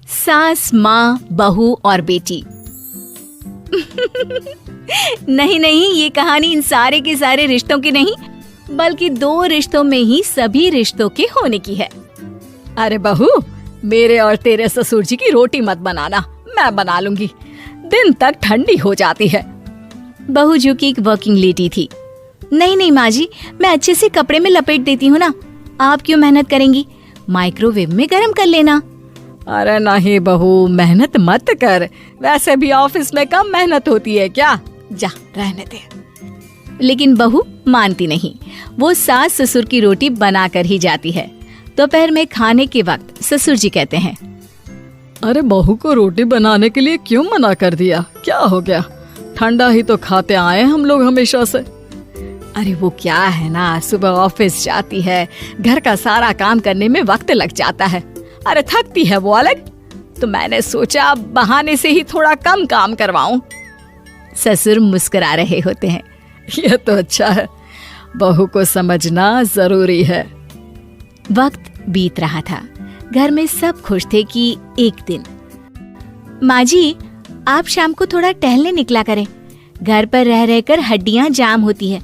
सास, माँ, बहू और बेटी। नहीं नहीं, ये कहानी इन सारे के सारे रिश्तों की नहीं, बल्कि 2 रिश्तों में ही सभी रिश्तों के होने की है। अरे बहू, मेरे और तेरे ससुर जी की रोटी मत बनाना, मैं बना लूंगी, दिन तक ठंडी हो जाती है। बहू जो कि एक वर्किंग लेडी थी। नहीं नहीं माँ जी, मैं अच्छे से कपड़े में लपेट देती हूँ ना, आप क्यों मेहनत करेंगी, माइक्रोवेव में गर्म कर लेना। अरे नहीं बहू, मेहनत मत कर, वैसे भी ऑफिस में कम मेहनत होती है क्या, जा रहने दे। लेकिन बहू मानती नहीं, वो सास ससुर की रोटी बना कर ही जाती है। दोपहर में खाने के वक्त ससुर जी कहते हैं, अरे बहू को रोटी बनाने के लिए क्यों मना कर दिया, क्या हो गया, ठंडा ही तो खाते आए हम लोग हमेशा से। अरे वो क्या है ना, सुबह ऑफिस जाती है, घर का सारा काम करने में वक्त लग जाता है, अरे थकती है वो अलग, तो मैंने सोचा बहाने से ही थोड़ा कम काम करवाऊं। ससुर मुस्कुरा रहे होते हैं। ये तो अच्छा है, बहू को समझना जरूरी है। वक्त बीत रहा था, घर में सब खुश थे कि एक दिन, माँ जी आप शाम को थोड़ा टहलने निकला करें, घर पर रह रहकर हड्डियां जाम होती है,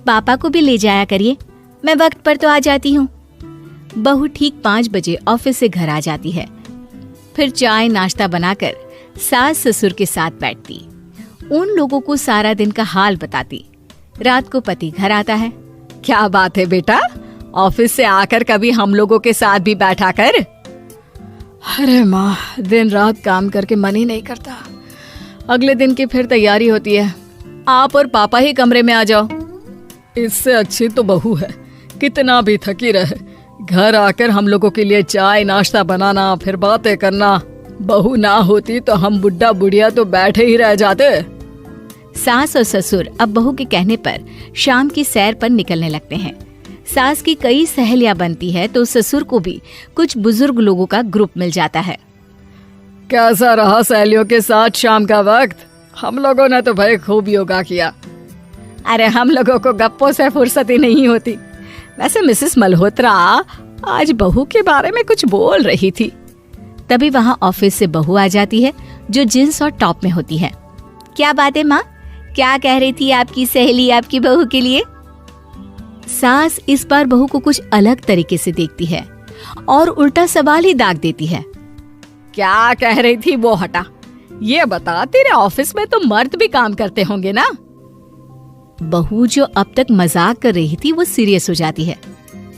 पापा को भी ले जाया करिए, मैं वक्त पर तो आ जाती हूँ। बहू ठीक 5 बजे ऑफिस से घर आ जाती है, फिर चाय नाश्ता बनाकर सास ससुर के साथ बैठती, उन लोगों को सारा दिन का हाल बताती। रात को पति घर आता है। क्या बात है बेटा, ऑफिस से आकर कभी हम लोगों के साथ भी बैठा कर। अरे माँ, दिन रात काम करके मन ही नहीं करता, अगले दिन की फिर तैयारी होती है, आप और पापा ही कमरे में आ जाओ। इससे अच्छी तो बहू है, कितना भी थकी रहे, घर आकर हम लोगों के लिए चाय नाश्ता बनाना, फिर बातें करना। बहू ना होती तो हम बुढ़ा बुढ़िया तो बैठे ही रह जाते। सास और ससुर अब बहू के कहने पर शाम की सैर पर निकलने लगते हैं। सास की कई सहेलियां बनती है तो ससुर को भी कुछ बुजुर्ग लोगों का ग्रुप मिल जाता है। कैसा रहा सहेलियों के साथ शाम का वक्त? हम लोगों ने तो भाई खूब योगा किया। अरे हम लोगों को गप्पों से फुर्सत ही नहीं होती। वैसे मिसेस मल्होत्रा आज बहू के बारे में कुछ बोल रही थी। तभी वहाँ ऑफिस से बहू आ जाती है जो जींस और टॉप में होती है। क्या बात है माँ, क्या कह रही थी आपकी सहेली आपकी बहू के लिए? सास इस बार बहू को कुछ अलग तरीके से देखती है और उल्टा सवाल ही दाग देती है। क्या कह रही थी वो हटा, ये बता, तेरे ऑफिस में तो मर्द भी काम करते होंगे ना? बहू जो अब तक मजाक कर रही थी वो सीरियस हो जाती है।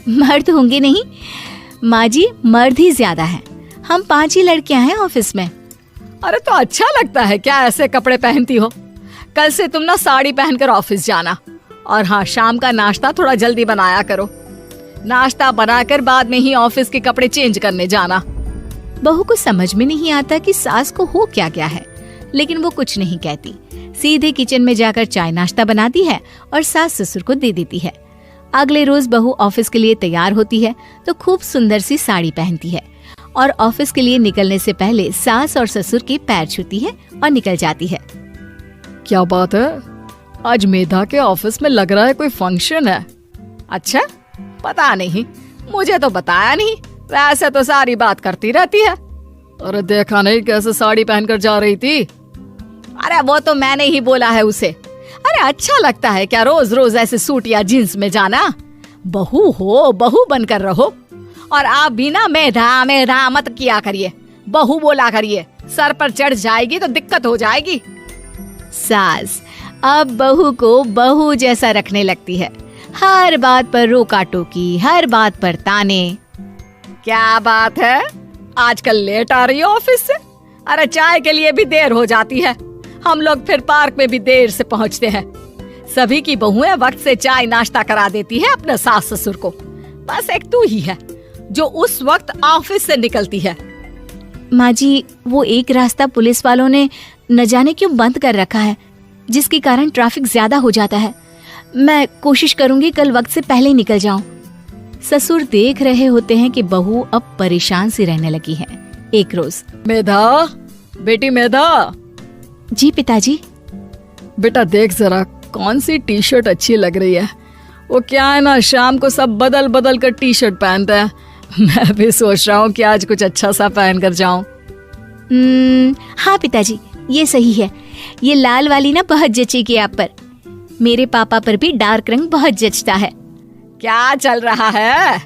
मर्द होंगे नहीं माँ जी, मर्द ही ज्यादा है, हम 5 ही लड़कियां हैं ऑफिस में। अरे तो अच्छा लगता है क्या ऐसे कपड़े पहनती हो? कल से तुम ना साड़ी पहनकर ऑफिस जाना, और हाँ, शाम का नाश्ता थोड़ा जल्दी बनाया करो, नाश्ता बनाकर बाद में ही ऑफिस के कपड़े चेंज करने जाना। बहू को समझ में नहीं आता कि सास को हो क्या गया है, लेकिन वो कुछ नहीं कहती, सीधे किचन में जाकर चाय नाश्ता बनाती है और सास ससुर को दे देती है। अगले रोज बहू ऑफिस के लिए तैयार होती है तो खूब सुंदर सी साड़ी पहनती है और ऑफिस के लिए निकलने से पहले सास और ससुर के पैर छूती है और निकल जाती है। क्या बात है, आज मेधा के ऑफिस में लग रहा है कोई फंक्शन है। अच्छा, पता नहीं, मुझे तो बताया नहीं, वैसे तो सारी बात करती रहती है। अरे देखा नहीं कैसे साड़ी पहनकर जा रही थी? अरे वो तो मैंने ही बोला है उसे। अरे अच्छा लगता है क्या रोज रोज ऐसे सूट या जींस में जाना? बहू हो, बहू बनकर रहो, और आप भी ना मेधा मेधा मत किया करिए, बहू बोला करिए, सर पर चढ़ जाएगी तो दिक्कत हो जाएगी। सास अब बहू को बहू जैसा रखने लगती है, हर बात पर रोका टोकी, हर बात पर ताने। क्या बात है, आजकल लेट आ रही हो ऑफिस से? अरे चाय के लिए भी देर हो जाती है, हम लोग फिर पार्क में भी देर से पहुंचते हैं। सभी की बहुएं वक्त से चाय नाश्ता करा देती है अपने सास ससुर को, बस एक तू ही है जो उस वक्त ऑफिस से निकलती है। माँ जी, वो एक रास्ता पुलिस वालों ने न जाने क्यों बंद कर रखा है, जिसके कारण ट्रैफिक ज्यादा हो जाता है। मैं कोशिश करूंगी कल वक्त से पहले ही निकल जाऊं। ससुर देख रहे होते हैं कि बहू अब परेशान सी रहने लगी है। एक रोज, मेधा, बेटी मेधा। जी पिताजी। बेटा देख जरा कौन सी टी शर्ट अच्छी लग रही है। वो क्या है ना, शाम को सब बदल बदल कर टी शर्ट पहनते हैं, मैं भी सोच रहा हूँ कि आज कुछ अच्छा सा पहन कर जाऊं। हाँ पिताजी, ये सही है। ये लाल वाली ना बहुत जचेगी आप पर। मेरे पापा पर भी डार्क रंग बहुत जचता है। क्या चल रहा है?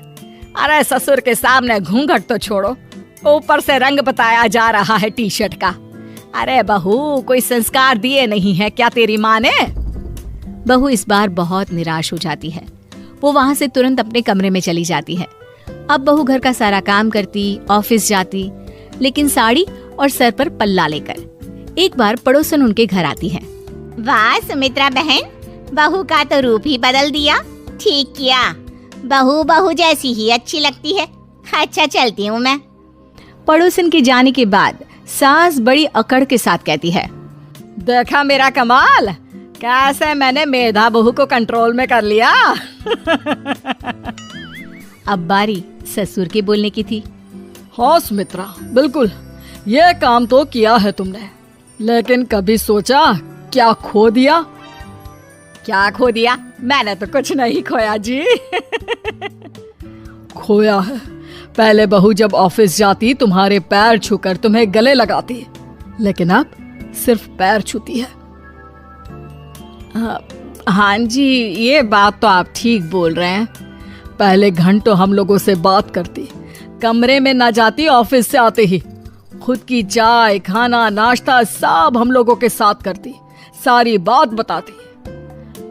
अरे ससुर के सामने घूंघट तो छोड़ो, ऊपर से रंग बताया जा रहा है टी शर्ट का। अरे बहू, कोई संस्कार दिए नहीं है क्या तेरी माँ ने? बहू इस बार बहुत निराश हो जाती है। वो वहां से तुरंत अपने कमरे में चली जाती है। अब बहू घर का सारा काम करती, ऑफिस जाती, लेकिन साड़ी और सर पर पल्ला लेकर। एक बार पड़ोसन उनके घर आती है। वाह सुमित्रा बहन, बहू का तो रूप ही बदल दिया। ठीक किया, बहू बहू जैसी ही अच्छी लगती है। अच्छा चलती हूँ मैं। पड़ोसन के जाने के बाद सास बड़ी अकड़ के साथ कहती है, देखा मेरा कमाल, कैसे मैंने मेधा बहू को कंट्रोल में कर लिया। अब बारी ससुर के बोलने की थी। हाँ सुमित्रा, बिल्कुल ये काम तो किया है तुमने, लेकिन कभी सोचा क्या खो दिया? क्या खो दिया? मैंने तो कुछ नहीं खोया जी। खोया है, पहले बहू जब ऑफिस जाती तुम्हारे पैर छूकर तुम्हें गले लगाती, लेकिन अब सिर्फ पैर छूती है। हाँ जी, ये बात तो आप ठीक बोल रहे हैं। पहले घंटों हम लोगों से बात करती, कमरे में ना जाती, ऑफिस से आते ही खुद की चाय, खाना, नाश्ता सब हम लोगों के साथ करती, सारी बात बताती।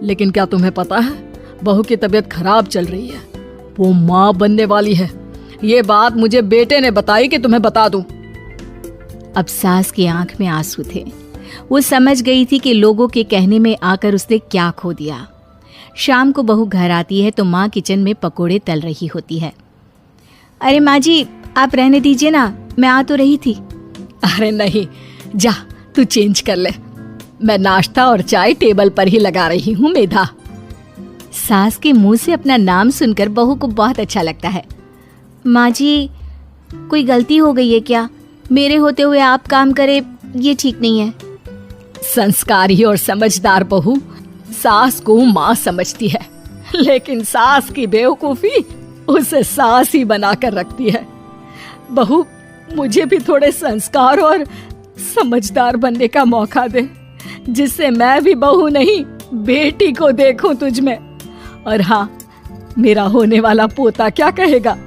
लेकिन क्या तुम्हें पता है, बहू की तबीयत खराब चल रही है, वो माँ बनने वाली है। ये बात मुझे बेटे ने बताई कि तुम्हें बता दूं। अब सास की आंख में आंसू थे। वो समझ गई थी कि लोगों के कहने में आकर उसने क्या खो दिया। शाम को बहू घर आती है तो माँ किचन में पकोड़े तल रही होती है। अरे माँ जी, आप रहने दीजिए ना, मैं आ तो रही थी। अरे नहीं, जा तू चेंज कर ले, मैं नाश्ता और चाय टेबल पर ही लगा रही हूँ मेधा। सास के मुंह से अपना नाम सुनकर बहू को बहुत अच्छा लगता है। माँ जी, कोई गलती हो गई है क्या? मेरे होते हुए आप काम करे, ये ठीक नहीं है। संस्कारी और समझदार बहू सास को माँ समझती है, लेकिन सास की बेवकूफी उसे सास ही बनाकर रखती है। बहू, मुझे भी थोड़े संस्कार और समझदार बनने का मौका दे, जिससे मैं भी बहू नहीं बेटी को देखूं तुझ में। और हाँ, मेरा होने वाला पोता क्या कहेगा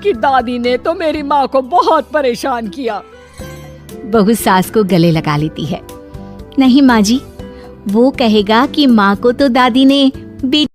कि दादी ने तो मेरी माँ को बहुत परेशान किया। बहू सास को गले लगा लेती है। नहीं माँ जी, वो कहेगा कि माँ को तो दादी ने बेटी